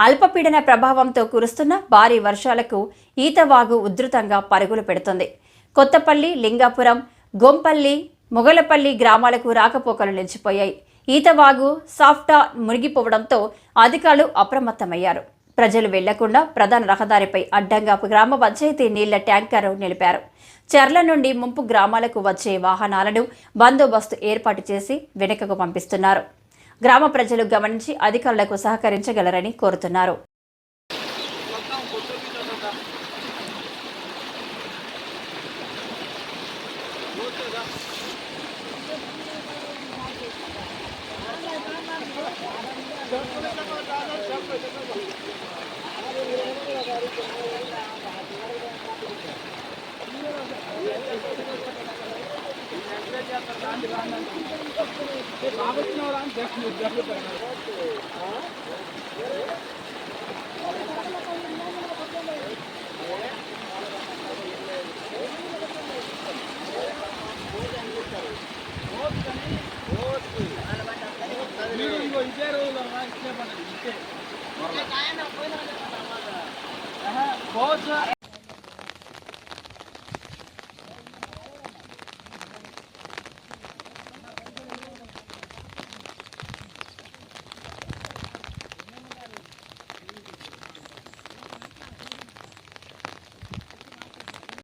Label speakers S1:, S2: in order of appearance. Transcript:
S1: అల్పపీడన ప్రభావంతో కురుస్తున్న భారీ వర్షాలకు ఈతవాగు ఉధృతంగా పరుగులు పెడుతుంది. కొత్తపల్లి, లింగాపురం, గొంపల్లి, మొగలపల్లి గ్రామాలకు రాకపోకలు నిలిచిపోయాయి. ఈతవాగు సాఫ్టా మునిగిపోవడంతో అధికారులు అప్రమత్తమయ్యారు. ప్రజలు వెళ్లకుండా ప్రధాన రహదారిపై అడ్డంగా గ్రామ పంచాయతీ నీళ్ల ట్యాంకర్ నిలిపారు. చెర్ల నుండి ముంపు గ్రామాలకు వచ్చే వాహనాలను బందోబస్తు ఏర్పాటు చేసి వెనుకకు పంపిస్తున్నారు. గ్రామ ప్రజలు గమనించి అధికారులకు సహకరించగలరని కోరుతున్నారు.
S2: बहुत